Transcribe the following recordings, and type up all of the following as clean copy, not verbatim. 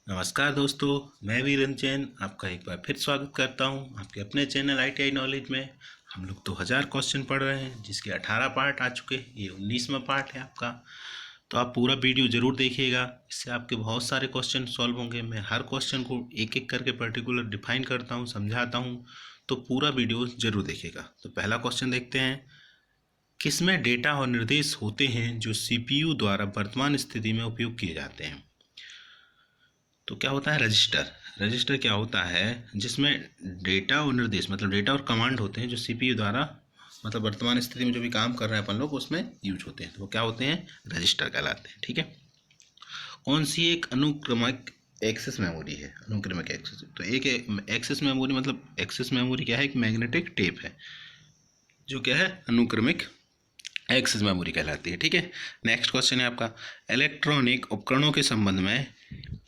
नमस्कार दोस्तों, मैं वीरेंद्र जैन आपका एक बार फिर स्वागत करता हूं आपके अपने चैनल ITI नॉलेज में। हम लोग 2000 क्वेश्चन पढ़ रहे हैं जिसके 18 पार्ट आ चुके हैं। ये 19वां पार्ट है आपका। तो आप पूरा वीडियो ज़रूर देखिएगा, इससे आपके बहुत सारे क्वेश्चन सॉल्व होंगे। मैं हर क्वेश्चन को एक एक करके पर्टिकुलर डिफाइन करता हूँ, समझाता हूँ, तो पूरा वीडियो ज़रूर देखिएगा। तो पहला क्वेश्चन देखते हैं, किसमें डेटा और निर्देश होते हैं जो CPU द्वारा वर्तमान स्थिति में उपयोग किए जाते हैं। तो क्या होता है रजिस्टर। रजिस्टर क्या होता है जिसमें डेटा और निर्देश मतलब डेटा और कमांड होते हैं जो CPU द्वारा मतलब वर्तमान स्थिति में जो भी काम कर रहे हैं अपन लोग उसमें यूज होते हैं, तो वो क्या होते हैं रजिस्टर कहलाते हैं। ठीक है। कौन सी एक अनुक्रमिक एक्सेस मेमोरी है। अनुक्रमिक एक्सेस तो एक एक्सेस मेमोरी मतलब एक्सेस मेमोरी क्या है, एक मैग्नेटिक टेप है जो क्या है अनुक्रमिक एक्सेस मेमोरी कहलाती है। ठीक है। नेक्स्ट क्वेश्चन है आपका, इलेक्ट्रॉनिक उपकरणों के संबंध में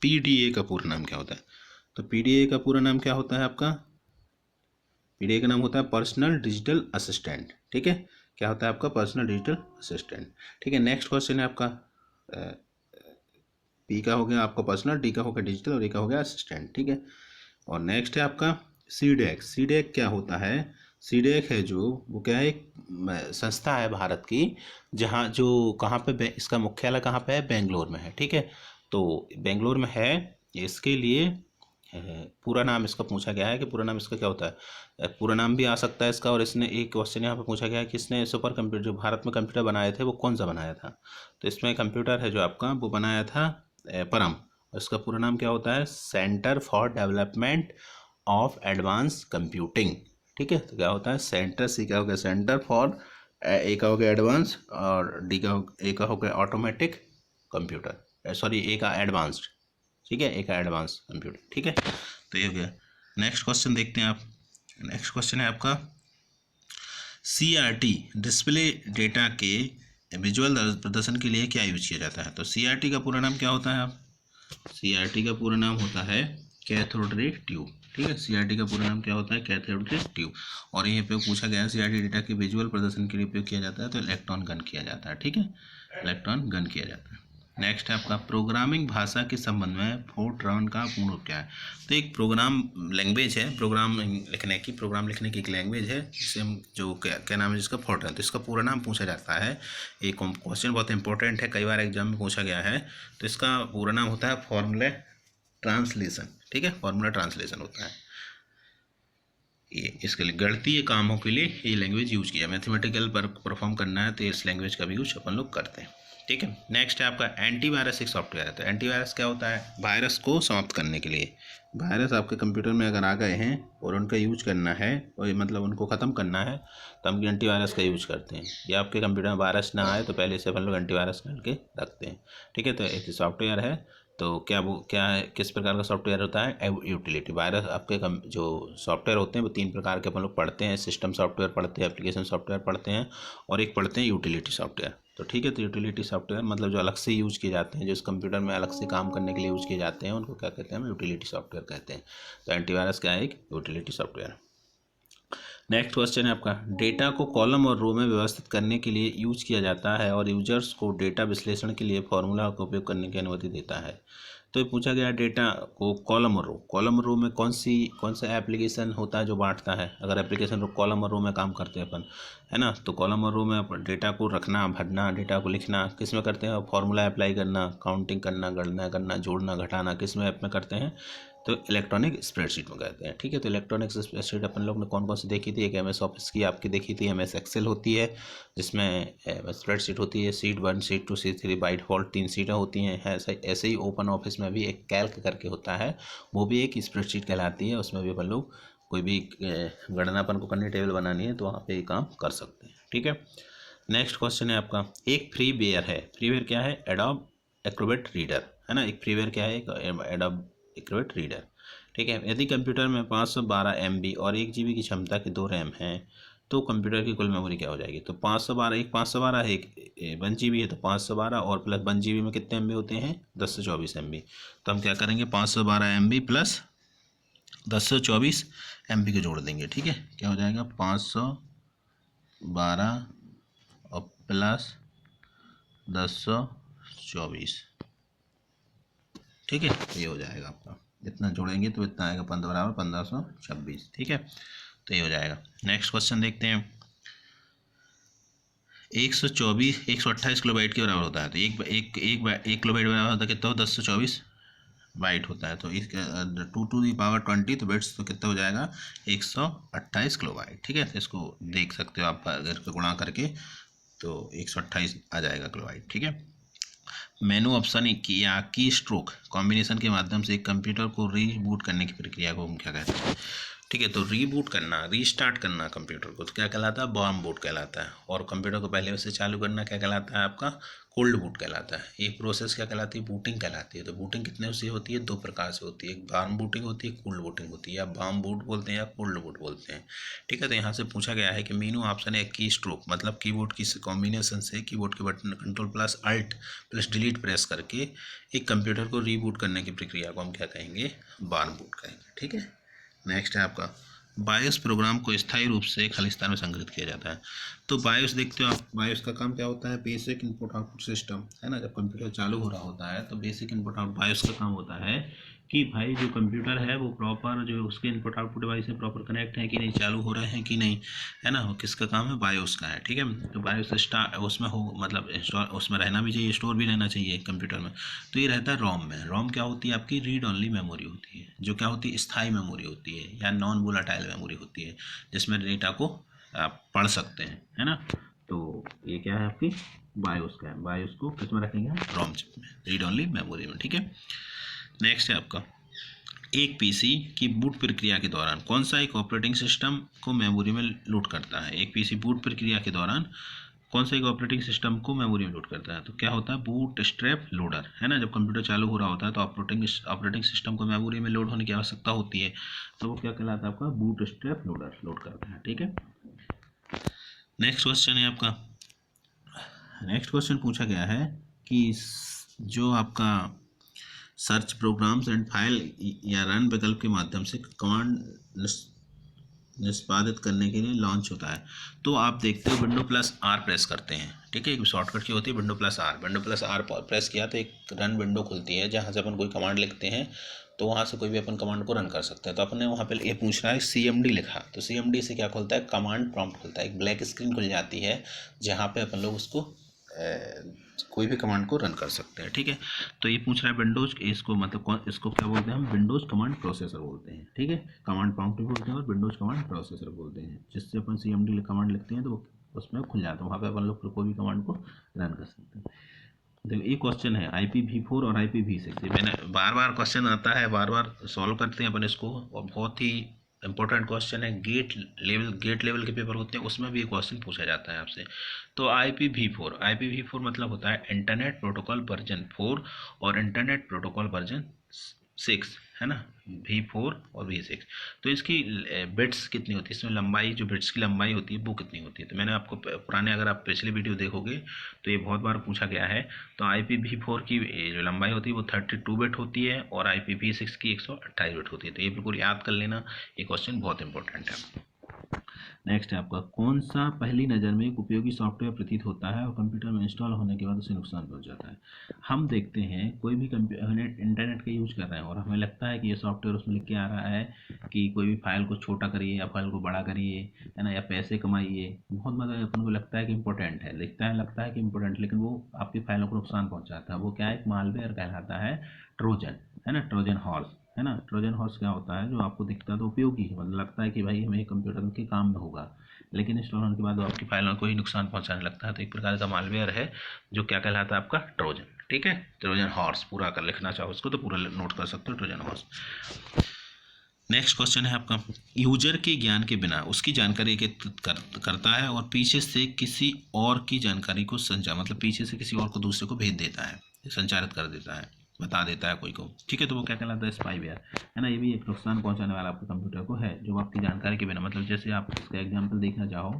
PDA का पूरा नाम क्या होता है। तो PDA का पूरा नाम क्या होता है आपका, PDA का नाम होता है पर्सनल डिजिटल असिस्टेंट। ठीक है। क्या होता है आपका पर्सनल डिजिटल असिस्टेंट। ठीक है। नेक्स्ट क्वेश्चन है आपका, P का हो गया आपका पर्सनल, D का हो गया डिजिटल और A का हो गया असिस्टेंट। ठीक है। और नेक्स्ट है आपका CDAC। CDAC क्या होता है, CDAC है जो वो क्या है एक संस्था है भारत की, जहाँ जो कहाँ पे इसका मुख्यालय कहाँ पे है, बेंगलोर में है। ठीक है। तो बेंगलोर में है। इसके लिए पूरा नाम इसका पूछा गया है कि पूरा नाम इसका क्या होता है। पूरा नाम भी आ सकता है इसका। और इसने एक क्वेश्चन यहाँ पे पूछा गया है कि इसने सुपर कंप्यूटर जो भारत में कंप्यूटर बनाए थे वो कौन सा बनाया था। तो इसमें कंप्यूटर है जो आपका वो बनाया था परम। इसका पूरा नाम क्या होता है, centre for development of advance computing. ठीक है। तो क्या होता है सेंटर, सी का हो गया सेंटर फॉर, ए का हो गया एडवांस और डी का ए का हो गया ऑटोमेटिक कंप्यूटर, सॉरी ए का एडवांस्ड। ठीक है। ए का एडवांस कंप्यूटर। ठीक है। तो ये हो गया। नेक्स्ट क्वेश्चन देखते हैं आप। नेक्स्ट क्वेश्चन है आपका, CRT डिस्प्ले डेटा के विजुअल प्रदर्शन के लिए क्या यूज किया जाता है। तो CRT का पूरा नाम क्या होता है आप, CRT का पूरा नाम होता है कैथोड रे ट्यूब। ठीक है। CRT का पूरा नाम क्या होता है, कैथोड रे ट्यूब। और ये पे पूछा गया है CRT डेटा के विजुअल प्रदर्शन के लिए उपयोग किया जाता है, तो इलेक्ट्रॉन गन किया जाता है। ठीक है। इलेक्ट्रॉन गन किया जाता है। नेक्स्ट है आपका, प्रोग्रामिंग भाषा के संबंध में फोर्ट्रॉन का पूर्ण रूप क्या है। तो एक प्रोग्राम लैंग्वेज है, प्रोग्राम लिखने की एक लैंग्वेज है जिसे हम जो क्या नाम है जिसका फोर्ट्रॉन। तो इसका पूरा नाम पूछा जाता है। एक क्वेश्चन बहुत इंपॉर्टेंट है, कई बार एग्जाम में पूछा गया है। तो इसका पूरा नाम होता है फॉर्मूला ट्रांसलेशन। ठीक है। फॉर्मूला ट्रांसलेशन होता है ये। इसके लिए गणितीय कामों के लिए ये लैंग्वेज यूज किया, मैथमेटिकल पर परफॉर्म करना है तो इस लैंग्वेज का भी यूज अपन लोग करते हैं। ठीक है। नेक्स्ट है आपका एंटीवायरस एक सॉफ्टवेयर है। तो एंटीवायरस क्या होता है, वायरस को समाप्त करने के लिए। वायरस आपके कंप्यूटर में अगर आ गए हैं और उनका यूज करना है और मतलब उनको ख़त्म करना है तो हम एंटीवायरस का यूज करते हैं। या आपके कंप्यूटर में वायरस ना आए तो पहले से अपन लोग एंटीवायरस डाल के रखते हैं। ठीक है। तो एक सॉफ्टवेयर है। तो क्या है, किस प्रकार का सॉफ्टवेयर होता है, यूटिलिटी। वायरस आपके जो सॉफ्टवेयर होते हैं वो 3 प्रकार के अपन लोग पढ़ते हैं, सिस्टम सॉफ्टवेयर पढ़ते हैं, एप्लीकेशन सॉफ्टवेयर पढ़ते हैं और एक पढ़ते हैं यूटिलिटी सॉफ्टवेयर। तो ठीक है। तो यूटिलिटी सॉफ्टवेयर मतलब जो अलग से यूज किए जाते हैं, जो इस कंप्यूटर में अलग से काम करने के लिए यूज किए जाते हैं, उनको क्या कहते हैं, हम यूटिलिटी सॉफ्टवेयर कहते हैं। तो एंटीवायरस क्या है, एक यूटिलिटी सॉफ्टवेयर। नेक्स्ट क्वेश्चन है आपका, डेटा को कॉलम और रो में व्यवस्थित करने के लिए यूज किया जाता है और यूजर्स को डेटा विश्लेषण के लिए फॉर्मूला का उपयोग करने की अनुमति देता है। तो ये पूछा गया डेटा को कॉलम और रो। कॉलम और रो में कौन सा एप्लीकेशन होता है जो बांटता है। अगर एप्लीकेशन कॉलम और रो में काम करते हैं अपन, है ना, तो कॉलम और रो में अपन डेटा को रखना, भरना, डेटा को लिखना किस में करते हैं, फॉर्मूला अप्लाई करना, काउंटिंग करना, गणना करना, जोड़ना, घटाना किस में ऐप में करते हैं, तो इलेक्ट्रॉनिक स्प्रेडशीट में कहते हैं। ठीक है। तो इलेक्ट्रॉनिक स्प्रेडशीट अपन लोग ने कौन कौन सी देखी थी, एक MS ऑफिस की आपकी देखी थी, MS एक्सेल होती है जिसमें स्प्रेडशीट होती है, seat 1, seat 2, seat 3, by default 3 सीटें होती हैं। ऐसे ही ओपन ऑफिस में भी एक कैल्क करके होता है, वो भी एक स्प्रेडशीट कहलाती है। उसमें भी अपन लोग कोई भी गणना अपन को करनी, टेबल बनानी है तो वहाँ पर ये काम कर सकते हैं। ठीक है। नेक्स्ट क्वेश्चन है आपका, एक फ्रीवेयर है। फ्रीवेयर क्या है, एडोब एक्रोबैट रीडर, है ना। एक फ्रीवेयर क्या है, एडोब एक्रोबैट रीडर। ठीक है। यदि कंप्यूटर में 512 MB और 1 GB की क्षमता के 2 रैम हैं तो कंप्यूटर की कुल मेमोरी क्या हो जाएगी। तो 512 है, एक 1 GB है, तो 512 और प्लस 1 GB में कितने MB होते हैं, 1024 MB। तो हम क्या करेंगे, 512 MB प्लस 1024 MB को जोड़ देंगे। ठीक है। क्या हो जाएगा, 512 और प्लस 1024। ठीक है, तो ये हो जाएगा आपका, इतना जोड़ेंगे तो इतना आएगा 1526, ठीक है, तो ये हो जाएगा। नेक्स्ट क्वेश्चन देखते हैं। 128 किलोबाइट के बराबर होता है, तो एक किलोबाइट बराबर होता है कितना हो, 1024 बाइट होता है। तो इस 2 to the power 20, तो बिट्स तो कितना हो जाएगा, 128 किलोबाइट, ठीक है। तो इसको देख सकते हो आप, अगर इसको गुणा करके तो 128 आ जाएगा किलोबाइट, ठीक है। मेनू ऑप्शन या की स्ट्रोक कॉम्बिनेशन के माध्यम से एक कंप्यूटर को रीबूट करने की प्रक्रिया को हम क्या कहते हैं, ठीक है। तो रीबूट करना, रीस्टार्ट करना कंप्यूटर को, तो क्या कहलाता है, वार्म बूट कहलाता है। और कंप्यूटर को पहले से चालू करना क्या कहलाता है, आपका कोल्ड बूट कहलाता है। ये प्रोसेस क्या कहलाती है, बूटिंग कहलाती है। तो बूटिंग कितने से होती है, 2 प्रकार से होती है, एक वार्म बूटिंग होती है, कोल्ड बूटिंग होती है, या वार्म बूट बोलते हैं या कोल्ड बूट बोलते हैं, ठीक है। तो यहाँ से पूछा गया है कि मेनू ऑप्शन है की स्ट्रोक, मतलब कीबोर्ड की कॉम्बिनेशन से कीबोर्ड के button control plus alt plus delete press करके एक कंप्यूटर को रीबूट करने की प्रक्रिया को हम क्या कहेंगे, वार्म बूट कहेंगे, ठीक है। नेक्स्ट है आपका, बायोस प्रोग्राम को स्थायी रूप से खाली स्थान में संग्रहित किया जाता है। तो बायोस देखते हो आप, बायोस का काम क्या होता है, बेसिक इनपुट आउटपुट सिस्टम, है ना। जब कंप्यूटर चालू हो रहा होता है तो बेसिक इनपुट आउट बायोस का काम होता है कि भाई जो कंप्यूटर है वो प्रॉपर, जो उसके इनपुट आउटपुट डिवाइस है प्रॉपर कनेक्ट है कि नहीं, चालू हो रहे हैं कि नहीं, है ना। वो किसका काम है, बायोस का है, ठीक है। तो बायोस उसमें हो मतलब इंस्टॉल, उसमें रहना भी चाहिए, स्टोर भी रहना चाहिए कंप्यूटर में। तो ये रहता है रोम में। रोम क्या होती है, आपकी रीड ओनली मेमोरी होती है, जो क्या होती है, स्थायी मेमोरी होती है या नॉन वोलाटाइल मेमोरी होती है, जिसमें डेटा को आप पढ़ सकते हैं, है ना। तो ये क्या है, आपकी बायोस का है। बायोस को किस में रखेंगे, रोम चिप में, रीड ओनली मेमोरी में, ठीक है। नेक्स्ट है आपका, एक पीसी की बूट प्रक्रिया के दौरान कौन सा एक ऑपरेटिंग सिस्टम को मेमोरी में लोड करता है। एक पीसी बूट प्रक्रिया के दौरान कौन सा एक ऑपरेटिंग सिस्टम को मेमोरी में लोड करता है। तो क्या होता है, बूट स्ट्रैप लोडर, है ना। जब कंप्यूटर चालू हो रहा होता है तो ऑपरेटिंग सिस्टम को मेमोरी में लोड होने की आवश्यकता होती है, तो वो क्या कहलाता है, आपका बूट स्ट्रैप लोडर लोड करता है, ठीक है। नेक्स्ट क्वेश्चन है आपका, नेक्स्ट क्वेश्चन पूछा गया है कि जो आपका सर्च प्रोग्राम्स एंड फाइल या रन विकल्प के माध्यम से कमांड निष्पादित करने के लिए लॉन्च होता है। तो आप देखते हो विंडो प्लस आर प्रेस करते हैं, ठीक है। एक शॉर्टकट की होती है window plus R. Window plus R press किया तो एक रन विंडो खुलती है, जहाँ से अपन कोई कमांड लिखते हैं तो वहाँ से कोई भी अपन कमांड को रन कर सकते हैं। तो अपने वहाँ पे ये पूछ रहा है CMD लिखा, तो CMD से क्या खुलता है, कमांड प्रॉम्प्ट खुलता है, एक ब्लैक स्क्रीन खुल जाती है जहाँ पे अपन लोग उसको कोई भी कमांड को रन कर सकते हैं, ठीक है। तो ये पूछ रहा है विंडोज, इसको मतलब इसको क्या बोलते हैं हम, विंडोज कमांड प्रोसेसर बोलते हैं, ठीक है। कमांड प्रॉम्प्ट भी बोलते हैं और विंडोज कमांड प्रोसेसर बोलते हैं, जिससे अपन CMD कमांड लिखते हैं तो वो उसमें खुल जाता है, वहाँ पे अपन लोग कोई भी कमांड को रन कर सकते हैं। देखो ये क्वेश्चन है IPv4 और IPv6, ये मैंने बार बार क्वेश्चन आता है, बार बार सॉल्व करते हैं अपन इसको, और बहुत ही इंपॉर्टेंट क्वेश्चन है। गेट लेवल के पेपर होते हैं उसमें भी ये क्वेश्चन पूछा जाता है आपसे। तो IPv4 मतलब होता है इंटरनेट प्रोटोकॉल वर्जन 4 और इंटरनेट प्रोटोकॉल वर्जन 6, है ना, V4 और V6। तो इसकी बिट्स कितनी होती है, इसमें लंबाई, जो बिट्स की लंबाई होती है वो कितनी होती है। तो मैंने आपको पुराने, अगर आप पिछले वीडियो देखोगे तो ये बहुत बार पूछा गया है। तो IPv4 की जो लंबाई होती है वो 32 बिट होती है और IPv6 की 128 बिट होती है। तो ये बिल्कुल याद कर लेना, ये क्वेश्चन बहुत इंपॉर्टेंट है। नेक्स्ट है आपका, कौन सा पहली नज़र में एक उपयोगी सॉफ्टवेयर प्रतीत होता है और कंप्यूटर में इंस्टॉल होने के बाद उसे नुकसान पहुंच जाता है। हम देखते हैं कोई भी इंटरनेट का यूज कर रहे हैं और हमें लगता है कि ये सॉफ्टवेयर उसमें लिख के आ रहा है कि कोई भी फाइल को छोटा करिए या फाइल को बड़ा करिए, है ना, या पैसे कमाइए, बहुत मतलब अपन को लगता है कि इंपॉर्टेंट है, लगता है कि इंपॉर्टेंट, लेकिन वो आपकी फाइलों को नुकसान पहुँचाता है। वो क्या है, एक मालवेयर कहलाता है, ट्रोजन, है ना, ट्रोजन हॉर्स, है ना। ट्रोजन हॉर्स क्या होता है, जो आपको दिखता है तो उपयोगी है, मतलब लगता है कि भाई हमें कंप्यूटर के काम में होगा, लेकिन इंस्टॉल होने के बाद वो आपकी फाइलों को ही नुकसान पहुंचाने लगता है। तो एक प्रकार का मालवेयर है जो क्या कहलाता है, आपका ट्रोजन, ठीक है। ट्रोजन हॉर्स पूरा कर लिखना चाहो उसको तो पूरा नोट कर सकते हो, ट्रोजन हॉर्स। नेक्स्ट क्वेश्चन है आपका, यूजर के ज्ञान के बिना उसकी जानकारी एकत्रित करता है और पीछे से किसी और की जानकारी को मतलब पीछे से किसी और को दूसरे को भेज देता है, संचारित कर देता है, बता देता है कोई को, ठीक है। तो वो क्या कहलाता है, स्पाईवेयर, है ना। ये भी एक नुकसान पहुंचाने वाला आपके कंप्यूटर को है, जो आपकी जानकारी के बिना, मतलब जैसे आप इसका एग्जांपल देखना चाहो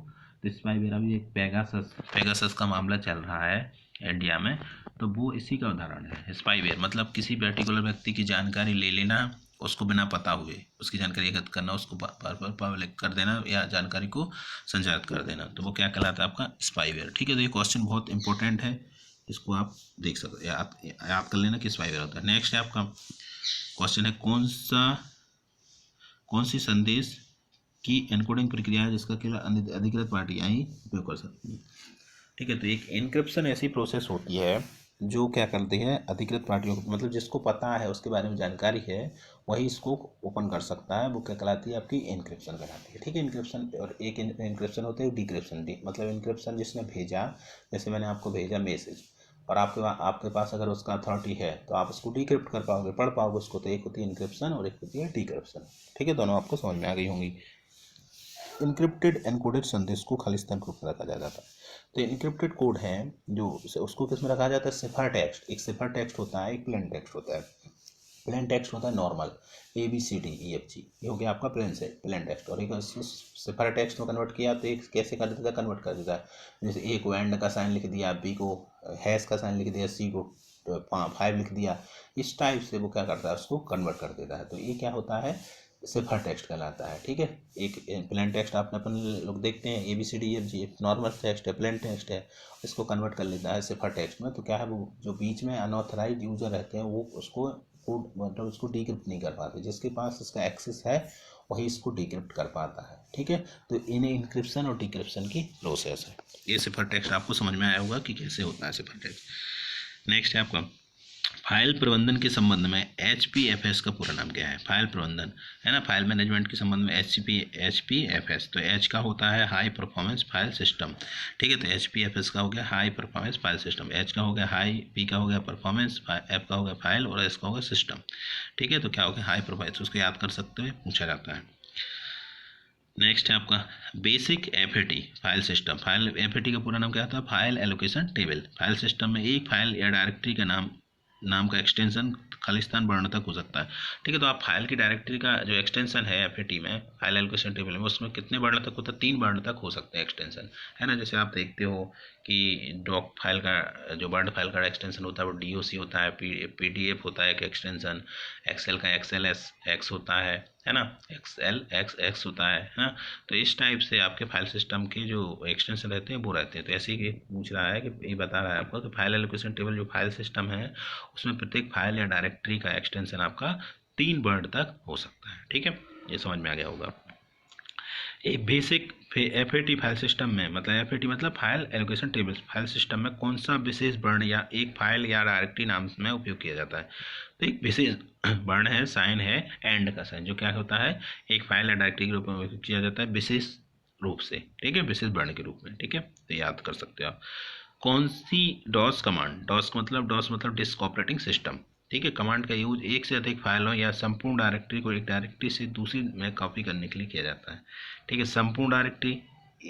तो स्पाईवेयर अभी एक पेगासस का मामला चल रहा है इंडिया में, तो वो इसी का उदाहरण है। स्पाईवेयर मतलब किसी पर्टिकुलर व्यक्ति की जानकारी ले लेना, उसको बिना पता हुए उसकी जानकारी एकत्र करना, उसको पब्लिक कर देना या जानकारी को संचारित कर देना, तो वो क्या कहलाता है, आपका स्पाईवेयर, ठीक है। तो ये क्वेश्चन बहुत इंपॉर्टेंट है, इसको आप देख सकते, याद कर लेना कि स्पाईवेयर होता है। नेक्स्ट है आपका क्वेश्चन है कौन सी संदेश की एन्कोडिंग प्रक्रिया है जिसका केवल अधिकृत पार्टियां ही उपयोग कर सकती हैं। ठीक है, तो एक एन्क्रिप्शन ऐसी प्रोसेस होती है जो क्या करती है, अधिकृत पार्टियों को, मतलब जिसको पता है, उसके बारे में जानकारी है, वही इसको ओपन कर सकता है। वो क्या कहलाती है, आपकी एन्क्रिप्शन कहलाती है। ठीक है, एन्क्रिप्शन। और एक एन्क्रिप्शन होता है डिक्रिप्शन। मतलब एन्क्रिप्शन जिसने भेजा, जैसे मैंने आपको भेजा मैसेज, और आपके पास अगर उसका अथॉरिटी है तो आप उसको डिक्रिप्ट कर पाओगे, पढ़ पाओगे उसको। तो एक होती है एन्क्रिप्शन और एक होती है डिक्रिप्शन। ठीक है, दोनों आपको समझ में आ गई होंगी। इनक्रिप्टेड एनकोडेड संदेश को खालिस्तान रूप में रखा जाता है। तो इनक्रिप्टेड कोड है जो, उसको किस में रखा जाता है, सिफर टेक्स्ट। एक सिफर टेक्स्ट होता है, एक प्लेन टेक्स्ट होता है। प्लेन टेक्स्ट होता है नॉर्मल ABCDEFG, ये हो गया आपका प्लेन टेक्स्ट। और एक सिफर टेक्स्ट में कन्वर्ट किया तो एक कैसे कर देता है, कन्वर्ट कर देता है। जैसे ए को एंड का साइन लिख दिया, बी को हैश का साइन लिख दिया, सी को 5 लिख दिया। इस टाइप से वो क्या करता है, उसको कन्वर्ट कर देता है। तो ये क्या होता है, सिफर टेक्स्ट कहलाता है। ठीक है, एक प्लेन टेक्स्ट आपने अपन लोग देखते हैं ABCDEFG, नॉर्मल टेक्स्ट है, प्लेन टेक्स्ट है, इसको कन्वर्ट कर लेता है सिफर टेक्स्ट में। तो क्या है, वो जो बीच में अनऑथराइज यूजर रहते हैं वो उसको कोड, मतलब उसको डिक्रिप्ट नहीं कर पाते। जिसके पास इसका एक्सेस है वही इसको डिक्रिप्ट कर पाता है। ठीक है, तो इन्हें इंक्रिप्शन और डिक्रिप्शन की प्रोसेस है। ये सिफर टेक्स्ट आपको समझ में आया होगा कि कैसे होता है सिफर टेक्स्ट। नेक्स्ट है आपका फाइल प्रबंधन के संबंध में HPFS का पूरा नाम क्या है। फाइल प्रबंधन है ना, फाइल मैनेजमेंट के संबंध में HPFS। तो H का होता है हाई परफॉर्मेंस फाइल सिस्टम। ठीक है, तो HPFS का हो गया high performance file system. H का हो गया हाई, P का हो गया परफॉर्मेंस, F का हो गया फाइल, और S का हो गया सिस्टम। ठीक है, तो क्या हो गया हाई परफॉर्मेंस, उसको याद कर सकते हो, पूछा जाता है। नेक्स्ट है आपका basic FAT file system. File FAT का पूरा नाम क्या होता है, file allocation table. File system में एक फाइल या डायरेक्टरी का नाम का एक्सटेंशन खालिस्तान वर्ण तक हो सकता है। ठीक है, तो आप फाइल की डायरेक्टरी का जो एक्सटेंशन है FAT में, फाइल एलोकेशन टेबल में, उसमें कितने वर्ण तक होता है, 3 वर्ण तक हो सकते हैं एक्सटेंशन, है ना। जैसे आप देखते हो कि डॉक फाइल का जो वर्ड फाइल का एक्सटेंशन होता है वो DOC होता है, PDF होता है एक एक्सटेंशन, एक्सेल का XLSX होता है ना, XLXX होता है ना। तो इस टाइप से आपके फाइल सिस्टम के जो एक्सटेंशन रहते हैं वो रहते हैं। तो ऐसे ही पूछ रहा है कि ये बता रहा है आपको कि फाइल एलोकेशन टेबल जो फाइल सिस्टम है उसमें प्रत्येक फाइल या डायरेक्टरी का एक्सटेंशन आपका 3 वर्ड तक हो सकता है। ठीक है, ये समझ में आ गया होगा। एक बेसिक FAT फाइल सिस्टम में, मतलब FAT मतलब file allocation table, file system में कौन सा विशेष वर्ण या एक फाइल या डायरेक्टरी नाम में उपयोग किया जाता है। तो एक विशेष वर्ण है, साइन है एंड का साइन, जो क्या होता है, एक फाइल या डायरेक्टरी के रूप में उपयोग किया जाता है विशेष रूप से। ठीक है, विशेष वर्ण के रूप में। ठीक है, तो याद कर सकते हो आप। कौन सी डॉस कमांड, डॉस मतलब डिस्क ऑपरेटिंग सिस्टम। ठीक है, कमांड का यूज एक से अधिक फाइलों या संपूर्ण डायरेक्टरी को एक डायरेक्टरी से दूसरी में कॉपी करने के लिए किया जाता है। ठीक है, संपूर्ण डायरेक्टरी,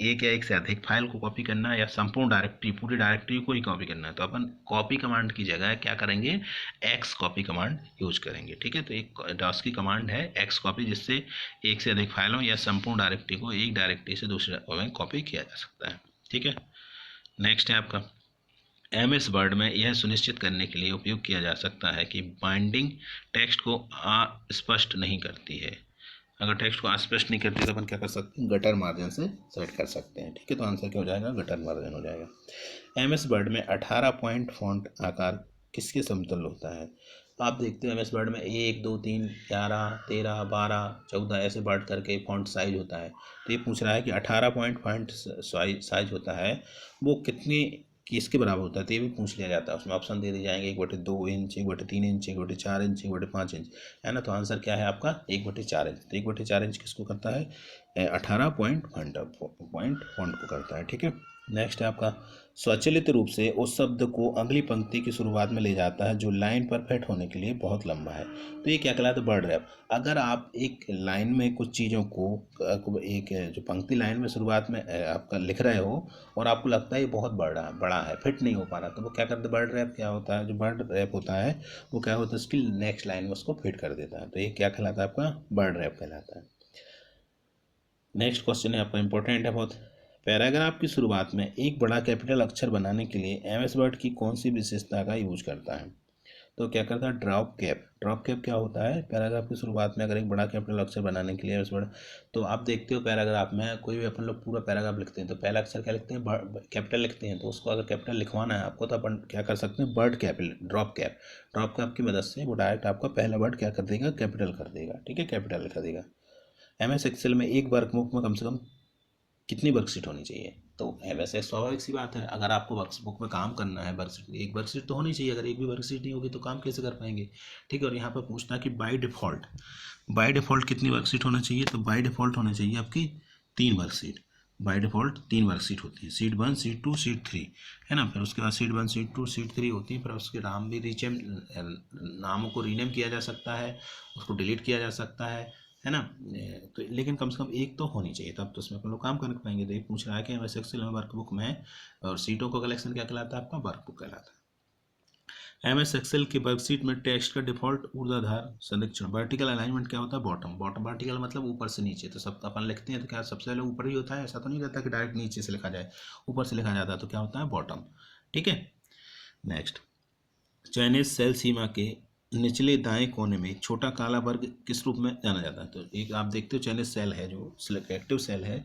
एक या एक से अधिक फाइल को कॉपी करना है, या संपूर्ण डायरेक्टरी, पूरी डायरेक्टरी को ही कॉपी करना है, तो अपन कॉपी कमांड की जगह क्या करेंगे, एक्स कॉपी कमांड यूज करेंगे। ठीक है, तो एक डॉस की कमांड है एक्स कॉपी, जिससे एक से अधिक फाइलों या संपूर्ण डायरेक्टरी को एक डायरेक्टरी से दूसरे में कॉपी किया जा सकता है। ठीक है, नेक्स्ट है आपका MS वर्ड में यह सुनिश्चित करने के लिए उपयोग किया जा सकता है कि बाइंडिंग टेक्स्ट को अस्पष्ट नहीं करती है। अगर टेक्स्ट को अस्पष्ट नहीं करती तो अपन क्या कर सकते हैं, गटर मार्जिन से सेट कर सकते हैं। ठीक है, तो आंसर क्या हो जाएगा, गटर मार्जिन हो जाएगा। MS वर्ड में 18 पॉइंट फॉन्ट आकार किसके समतुल्य होता है। तो आप देखते हो MS वर्ड में 1 2 3 11 13 12 14 ऐसे वर्ड करके फॉन्ट साइज होता है। तो ये पूछ रहा है कि 18 पॉइंट फॉन्ट साइज होता है, वो कितनी किसके बराबर होता है। तो ये भी पूछ लिया जाता है, उसमें ऑप्शन दे दिए जाएंगे 1/2 इंच, 1/3 इंच, 1/4 इंच, 1/5 इंच, है ना। तो आंसर क्या है आपका 1/4 इंच। तो 1/4 इंच किसको करता है, 18 पॉइंट फॉन्ट को करता है। ठीक है, नेक्स्ट है आपका स्वचालित रूप से उस शब्द को अगली पंक्ति की शुरुआत में ले जाता है जो लाइन पर फिट होने के लिए बहुत लंबा है। तो ये क्या कहलाता है, वर्ड रैप। अगर आप एक लाइन में कुछ चीज़ों को, एक जो पंक्ति लाइन में शुरुआत में आपका लिख रहे हो और आपको लगता है ये बहुत बड़ा है, फिट नहीं हो पा रहा, तो वो क्या करते हैं, वर्ड रैप क्या होता है, जो वर्ड रैप होता है वो क्या होता है, उसकी नेक्स्ट लाइन में उसको फिट कर देता है। तो ये क्या कहलाता है, आपका वर्ड रैप कहलाता है। नेक्स्ट क्वेश्चन है आपका, इंपॉर्टेंट है बहुत। पैराग्राफ की शुरुआत में एक बड़ा कैपिटल अक्षर बनाने के लिए MS वर्ड की कौन सी विशेषता का यूज करता है। तो क्या करता है ड्रॉप कैप। ड्रॉप कैप क्या होता है, पैराग्राफ की शुरुआत में अगर एक बड़ा कैपिटल अक्षर बनाने के लिए उस बड़ा, तो आप देखते हो पैराग्राफ में कोई भी अपन लोग पूरा पैराग्राफ लिखते हैं तो पहला अक्षर क्या लिखते हैं, कैपिटल लिखते हैं। तो उसको अगर कैपिटल लिखवाना है आपको तो अपन क्या कर सकते हैं, word capital drop cap. Drop cap की मदद से वो डायरेक्ट आपका पहला वर्ड क्या कर देगा, कैपिटल कर देगा। ठीक है, कैपिटल कर देगा। MS एक्सेल में एक वर्कबुक में कम से कम कितनी वर्कशीट होनी चाहिए, तो वैसे स्वाभाविक सी बात है, अगर आपको वर्कबुक में काम करना है वर्कशीट, एक वर्कशीट तो होनी चाहिए। अगर एक भी वर्कशीट नहीं होगी तो काम कैसे कर पाएंगे। ठीक है, और यहाँ पर पूछना है कि बाय डिफ़ॉल्ट कितनी वर्कशीट होना चाहिए, तो बाय डिफ़ॉल्ट होना चाहिए आपकी 3 वर्कशीट। बाय डिफ़ॉल्ट 3 वर्कशीट होती है, शीट 1 शीट 2 शीट 3, है ना। फिर उसके बाद शीट 1 शीट 2 शीट 3 होती है। फिर उसके नाम भी नामों को रीनेम किया जा सकता है, उसको डिलीट किया जा सकता है ना। तो लेकिन कम से कम एक तो होनी चाहिए, तब तो उसमें अपन लोग काम कर पाएंगे। तो एक पूछ रहा है कि MS एक्सेल में वर्कबुक में है और सीटों का कलेक्शन क्या कहलाता है, आपका वर्कबुक कहलाता है। MS एक्सेल की वर्कशीट में टेक्स्ट का डिफॉल्ट ऊर्ध्वाधर संरक्षण, वर्टिकल अलाइनमेंट क्या होता है, बॉटम। वर्टिकल मतलब ऊपर से नीचे। तो सब अपन लिखते हैं तो क्या सबसे पहले ऊपर ही होता है, ऐसा तो नहीं रहता कि डायरेक्ट नीचे से लिखा जाए, ऊपर से लिखा जाता है, तो क्या होता है, बॉटम। ठीक है, नेक्स्ट, चयनित सेल सीमा के निचले दाएं कोने में एक छोटा काला वर्ग किस रूप में जाना जाता है। तो एक आप देखते हो चयनित सेल है, जो सिलेक्टिव सेल है,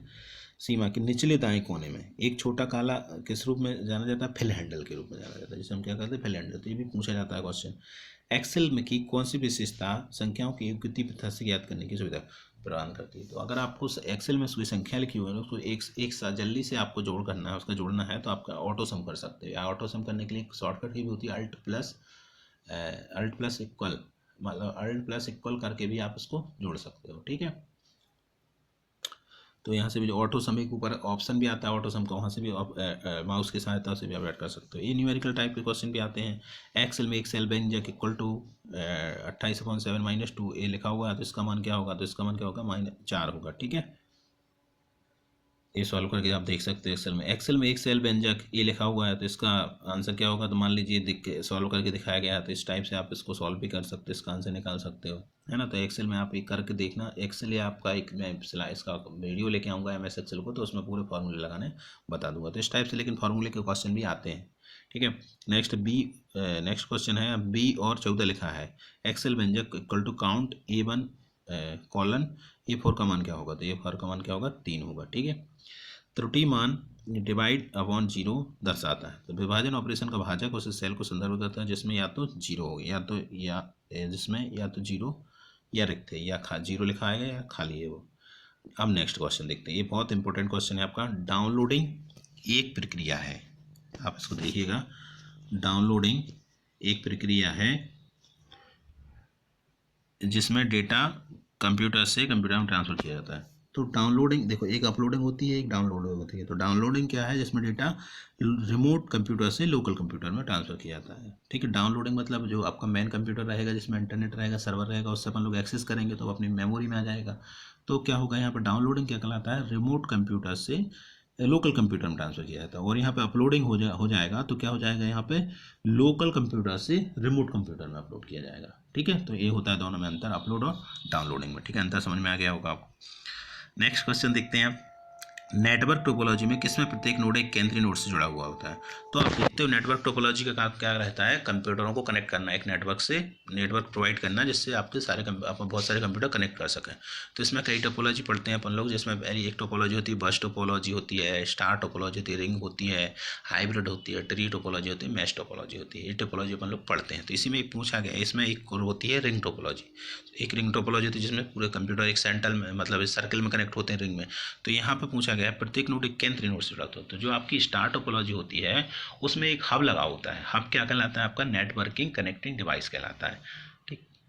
सीमा के निचले दाएं कोने में एक छोटा काला किस रूप में जाना जाता है, फिल हैंडल के रूप में जाना जाता है, जिसे हम क्या कहते हैं, फिल हैंडल। तो ये भी पूछा जाता है क्वेश्चन। एक्सेल में की कौन सी विशेषता संख्याओं की युक्ति प्रथा से ज्ञात करने की सुविधा प्रदान करती है। तो अगर आपको एक्सेल में कोई संख्या लिखी हुई है उसको एक साथ जल्दी से आपको जोड़ करना है, उसका जोड़ना है, तो आपका ऑटो सम कर सकते हैं। ऑटो सम करने के लिए शॉर्टकट की भी होती है अल्ट प्लस इक्वल, मतलब अल्ट प्लस इक्वल करके भी आप इसको जोड़ सकते हो। ठीक है, तो यहाँ से भी जो ऑटो सम के ऊपर ऑप्शन भी आता है ऑटो सम का, वहाँ से भी माउस की सहायता से भी आप ऐड कर सकते हो। ये न्यूमेरिकल टाइप के क्वेश्चन भी आते हैं। एक्सेल में एक सेल व्यंजक इक्वल टू 28/7 - 2 ये लिखा हुआ है, तो इसका मान क्या होगा, तो इसका मान क्या होगा, -4 होगा। ठीक है, ये सॉल्व करके आप देख सकते हैं। एक्सेल में एक सेल व्यंजक ये लिखा हुआ है, तो इसका आंसर क्या होगा, तो मान लीजिए दिख के सॉल्व करके दिखाया गया है, तो इस टाइप से आप इसको सॉल्व भी कर सकते हो, इसका आंसर निकाल सकते हो, है ना। तो एक्सेल में आप एक करके देखना। एक्सेल या आपका एक मैं इसका वीडियो लेके आऊँगा MS एक्सेल को, तो उसमें पूरे फॉर्मूले लगाने बता दूंगा। तो इस टाइप से लेकिन फॉर्मूले के क्वेश्चन भी आते हैं। ठीक है, नेक्स्ट क्वेश्चन है, B और 14 लिखा है। एक्सेल व्यंजक equal to count A1 colon A4 का मान क्या होगा, तो A4 का मान क्या होगा, 3 होगा। ठीक है, त्रुटि मान डिवाइड अपॉन 0 दर्शाता है। तो विभाजन ऑपरेशन का भाजक उस सेल को संदर्भ करता है जिसमें या तो 0 हो, जिसमें या तो 0 या रिक्त है, या 0 लिखा है या खाली है वो। अब नेक्स्ट क्वेश्चन देखते हैं, ये बहुत इंपॉर्टेंट क्वेश्चन है आपका। डाउनलोडिंग एक प्रक्रिया है, आप इसको देखिएगा। डाउनलोडिंग एक प्रक्रिया है जिसमें डेटा कंप्यूटर से कंप्यूटर में ट्रांसफर किया जाता है। तो डाउनलोडिंग देखो, एक अपलोडिंग होती है, एक डाउनलोडिंग होती है। तो डाउनलोडिंग क्या है, जिसमें डेटा रिमोट कंप्यूटर से लोकल कंप्यूटर में ट्रांसफ़र किया जाता है। ठीक है, डाउनलोडिंग मतलब जो आपका मेन कंप्यूटर रहेगा जिसमें इंटरनेट रहेगा, सर्वर रहेगा, उससे अपन लोग एक्सेस करेंगे तो अपनी मेमोरी में आ जाएगा। तो क्या होगा यहाँ पर, डाउनलोडिंग क्या कहलाता है, रिमोट कंप्यूटर से लोकल कंप्यूटर में ट्रांसफ़र किया जाता है। और यहाँ पे अपलोडिंग हो जाएगा, तो क्या हो जाएगा, यहाँ पे लोकल कंप्यूटर से रिमोट कंप्यूटर में अपलोड किया जाएगा। ठीक है, तो ये होता है दोनों में अंतर, अपलोड और डाउनलोडिंग में। ठीक है, अंतर समझ में आ गया होगा आपको। नेक्स्ट क्वेश्चन देखते हैं आप। नेटवर्क टोपोलॉजी में किसमें प्रत्येक नोड एक केंद्रीय नोड से जुड़ा हुआ होता है। तो आप देखते हो नेटवर्क टोपोलॉजी का काम क्या रहता है, कंप्यूटरों को कनेक्ट करना, एक नेटवर्क से नेटवर्क प्रोवाइड करना, जिससे आपके बहुत सारे कंप्यूटर कनेक्ट कर सकें। तो इसमें कई टोपोलॉजी पढ़ते हैं अपन लोग, जिसमें पहली एक टोपोलॉजी होती है बस टोपोलॉजी होती है, स्टार टोपोलॉजी होती है, रिंग होती है, हाइब्रिड होती है, ट्री टोपोलॉजी होती है, मैश टोपोलॉजी होती है। ये टोपोलॉजी अपन लोग पढ़ते हैं। तो इसी में एक पूछा गया, इसमें एक होती है रिंग टोपोलॉजी। एक रिंग टोपोलॉजी होती है जिसमें पूरे कंप्यूटर एक सेंटर में, मतलब इस सर्कल में कनेक्ट होते हैं रिंग में। तो यहाँ पर पूछा गया है प्रत्येक नोड एक केंद्रीय नोड से जुड़ा होता है। तो जो आपकी स्टार टोपोलॉजी होती है उसमें एक हब लगा होता है। हब क्या कहलाता है, आपका नेटवर्किंग कनेक्टिंग डिवाइस कहलाता है।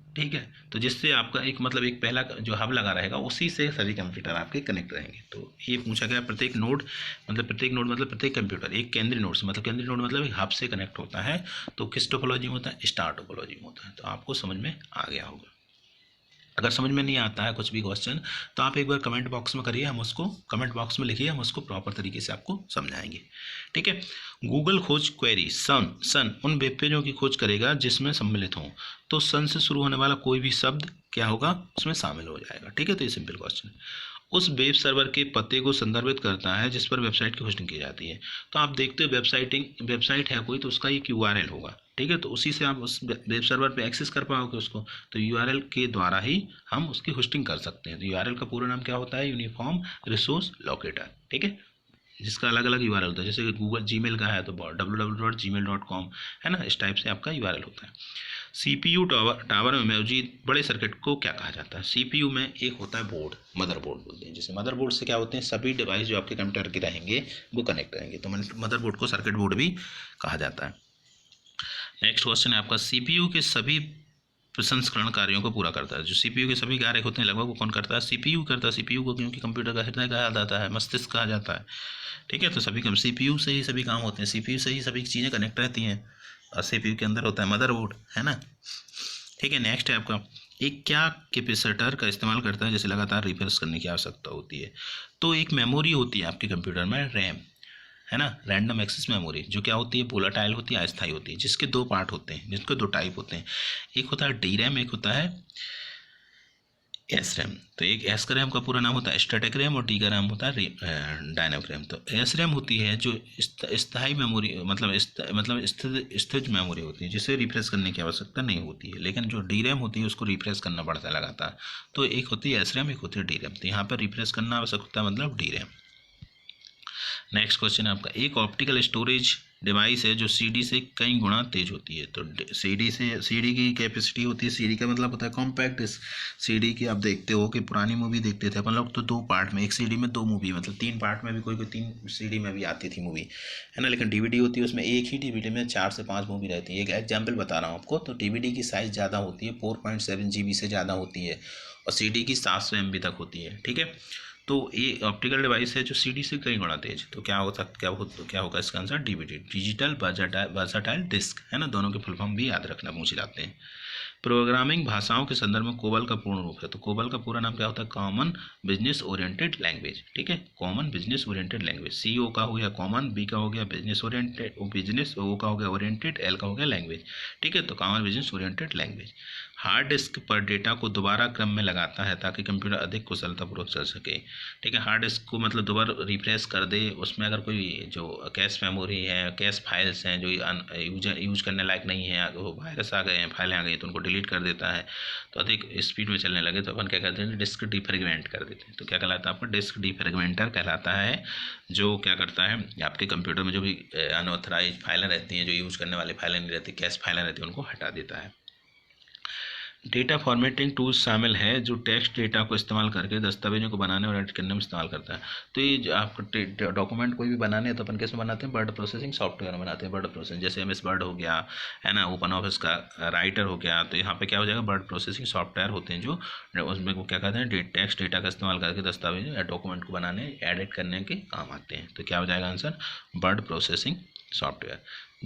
ठीक है, तो जिससे आपका एक मतलब एक पहला जो हब लगा रहेगा उसी से सभी कंप्यूटर आपके कनेक्ट रहेंगे। तो ये पूछा गया प्रत्येक नोड मतलब प्रत्येक कंप्यूटर एक केंद्रीय नोड से, मतलब केंद्रीय नोड मतलब एक हब से कनेक्ट होता है। तो किस टोपोलॉजी में होता है, स्टार टोपोलॉजी में होता है। तो आपको समझ में आ गया होगा। अगर समझ में नहीं आता है कुछ भी क्वेश्चन तो आप एक बार कमेंट बॉक्स में करिए, हम उसको कमेंट बॉक्स में लिखिए, हम उसको प्रॉपर तरीके से आपको समझाएंगे। ठीक है, गूगल खोज क्वेरी सन उन वेब पेजों की खोज करेगा जिसमें सम्मिलित हों। तो सन से शुरू होने वाला कोई भी शब्द क्या होगा, उसमें शामिल हो जाएगा। ठीक है, तो ये सिंपल क्वेश्चन है। उस वेब सर्वर के पते को संदर्भित करता है जिस पर वेबसाइट की होस्टिंग की जाती है। तो आप देखते हो वेबसाइट है कोई, तो उसका ये URL होगा। ठीक है, तो उसी से आप उस वेब सर्वर पे एक्सेस कर पाओगे उसको। तो यूआरएल के द्वारा ही हम उसकी होस्टिंग कर सकते हैं। तो यूआरएल का पूरा नाम क्या होता है? यूनिफॉर्म रिसोर्स लोकेटर, ठीक है, जिसका अलग अलग यूआरएल होता है। जैसे गूगल जीमेल का है तो www.gmail.com है ना, इस टाइप से आपका यूआरएल होता है। सीपीयू टावर में मौजूद बड़े सर्किट को क्या कहा जाता है? सीपीयू में एक होता है बोर्ड, मदरबोर्ड बोलते हैं। जैसे मदरबोर्ड से क्या होते हैं, सभी डिवाइस जो आपके कंप्यूटर के रहेंगे वो कनेक्ट रहेंगे, तो मदरबोर्ड को सर्किट बोर्ड भी कहा जाता है। नेक्स्ट क्वेश्चन है आपका, सीपीयू के सभी प्रसंस्करण कार्यों को पूरा करता है। जो सीपीयू के सभी कार्य होते हैं लगभग वो कौन करता है? सीपीयू करता है। सीपीयू को क्योंकि कंप्यूटर का हृदय कहा जाता है, मस्तिष्क कहा जाता है, ठीक है, तो सभी काम सीपीयू से ही सभी काम होते हैं, सीपीयू से ही सभी चीज़ें कनेक्ट रहती हैं, और सीपीयू के अंदर होता है मदरबोर्ड, है ना, ठीक है। नेक्स्ट है आपका, एक क्या कैपेसिटर का इस्तेमाल करता है जैसे लगातार रिफ्रेश करने की आवश्यकता होती है? तो एक मेमोरी होती है आपके कंप्यूटर में, रैम, है ना, रैंडम एक्सेस मेमोरी, जो क्या होती है, वोलेटाइल होती है, अस्थायी होती है, जिसके दो पार्ट होते हैं, जिसके दो टाइप होते हैं, एक होता है डी रैम, एक होता है एस रैम। तो एक एस का रैम का पूरा नाम होता है स्टैटिक रैम, और डी का रैम होता है डायनेमिक रैम। तो एस रैम होती है जो स्थायी मेमोरी, मतलब स्थिर मेमोरी होती है, जिसे रिफ्रेश करने की आवश्यकता नहीं होती है। लेकिन जो डी रैम होती है उसको रिफ्रेश करना पड़ता है लगातार। तो एक होती है एस रैम, एक होती है डी रैम। तो यहाँ पर रिफ्रेश करना आवश्यक होता है, मतलब डी रैम। नेक्स्ट क्वेश्चन है आपका, एक ऑप्टिकल स्टोरेज डिवाइस है जो सीडी से कई गुना तेज होती है। तो सीडी की कैपेसिटी होती है, सीडी का मतलब होता है कॉम्पैक्ट। सीडी की आप देखते हो कि पुरानी मूवी देखते थे अपन लोग तो दो पार्ट में, एक सीडी में दो मूवी, मतलब तीन पार्ट में भी कोई तीन सीडी में भी आती थी मूवी, है ना। लेकिन डीवीडी होती है उसमें एक ही डीवीडी में 4 से 5 मूवी रहती है। एक एग्जाम्पल बता रहा हूँ आपको, तो डीवीडी की साइज़ ज़्यादा होती है, 4.7 GB से ज़्यादा होती है, और सीडी की 700 MB तक होती है, ठीक है। तो ये ऑप्टिकल डिवाइस है जो सीडी से कई गुना तेज। तो क्या होगा इसका answer? DVD, digital versatile disc, है ना। दोनों के फुल फॉर्म भी याद रखना, पूछे जाते हैं। प्रोग्रामिंग भाषाओं के संदर्भ में कोबल का पूर्ण रूप है। तो कोबल का पूरा नाम क्या होता है? कॉमन बिजनेस ओरिएंटेड लैंग्वेज, ठीक है, common business oriented language. CO का हो गया कॉमन, B का हो गया बिजनेस ओरिएंटेड, O का हो गया ओरिएंटेड, L का हो गया लैंग्वेज, ठीक है। तो common business oriented language. Hard disk पर डेटा को दोबारा क्रम में लगाता है ताकि कंप्यूटर अधिक कुशलतापूर्वक चल सके, ठीक है। हार्ड डिस्क को मतलब दोबारा रिफ्रेश कर दे, उसमें अगर कोई जो कैश मेमोरी है, कैश फाइल्स हैं जो यूज करने लायक नहीं है, वो वायरस आ गए हैं, फाइलें आ गई तो उनको डिलीट कर देता है, तो अधिक स्पीड में चलने लगे तो अपन क्या करते हैं? डिस्क डिफ्रेगमेंट कर देते हैं। तो क्या कहलाता है आपका? डिस्क डिफ्रेगमेंटर कहलाता है, जो क्या करता है आपके कंप्यूटर में जो भी अनऑथराइज फाइलें रहती हैं, जो यूज करने वाली फाइलें नहीं रहती, कैश फाइलें रहती हैं, उनको हटा देता है। डेटा फॉर्मेटिंग टूल्स शामिल है जो टेक्स्ट डेटा को इस्तेमाल करके दस्तावेजों को बनाने और एडिट करने में इस्तेमाल करता है। तो ये जो आपको डॉक्यूमेंट कोई भी बनाने हैं तो अपन कैसे बनाते हैं? वर्ड प्रोसेसिंग सॉफ्टवेयर बनाते हैं। वर्ड प्रोसेसिंग जैसे MS वर्ड हो गया, है ना, ओपन ऑफिस का राइटर हो गया, तो यहाँ पे क्या हो जाएगा? वर्ड प्रोसेसिंग सॉफ्टवेयर होते हैं जो उसमें वो क्या कहते हैं? टेक्स्ट डेटा का इस्तेमाल करके दस्तावेज या डॉक्यूमेंट को बनाने, एडिट करने के काम आते हैं। तो क्या हो जाएगा answer? Word processing software.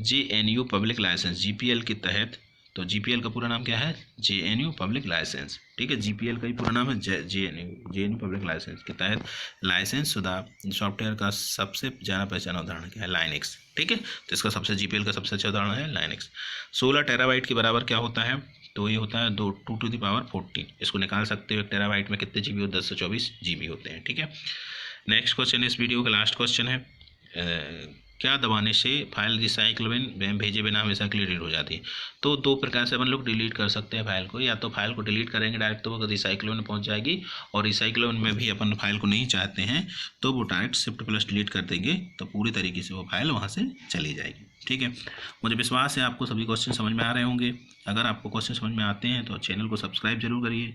JNU public license GPL के तहत, तो GPL का पूरा नाम क्या है? JNU पब्लिक लाइसेंस, ठीक है। GPL का ही पूरा नाम है JNU पब्लिक लाइसेंस के तहत लाइसेंस शुदा सॉफ्टवेयर का सबसे जाना पहचाना उदाहरण क्या है? लाइनक्स, ठीक है। तो इसका सबसे GPL का सबसे अच्छा उदाहरण है लाइनक्स। 16 टेराबाइट के बराबर क्या होता है? तो ये होता है 2 to the power 14। इसको निकाल सकते हो, 1 टेराबाइट में कितने GB होते हैं? 1024 GB होते हैं, ठीक है। नेक्स्ट क्वेश्चन, इस वीडियो का लास्ट क्वेश्चन है, क्या दबाने से फाइल रिसाइकल में भेजे बिना हमेशा के लिए डिलीट हो जाती है? तो दो प्रकार से अपन लोग डिलीट कर सकते हैं फाइल को, या तो फाइल को डिलीट करेंगे डायरेक्ट तो वो रिसाइकल में पहुंच जाएगी, और रिसाइकल में भी अपन फाइल को नहीं चाहते हैं तो वो डायरेक्ट Shift+ डिलीट कर देंगे, तो पूरी तरीके से वो फाइल वहाँ से चली जाएगी, ठीक है। मुझे विश्वास है आपको सभी क्वेश्चन समझ में आ रहे होंगे। अगर आपको क्वेश्चन समझ में आते हैं तो चैनल को सब्सक्राइब जरूर करिए,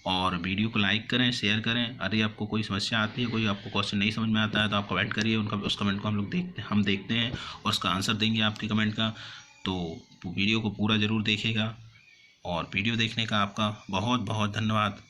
और वीडियो को लाइक करें, शेयर करें। यदि आपको कोई समस्या आती है, कोई आपको क्वेश्चन नहीं समझ में आता है, तो आप कमेंट करिए, उस कमेंट को हम देखते हैं और उसका आंसर देंगे आपके कमेंट का। तो वीडियो को पूरा ज़रूर देखिएगा, और वीडियो देखने का आपका बहुत बहुत धन्यवाद।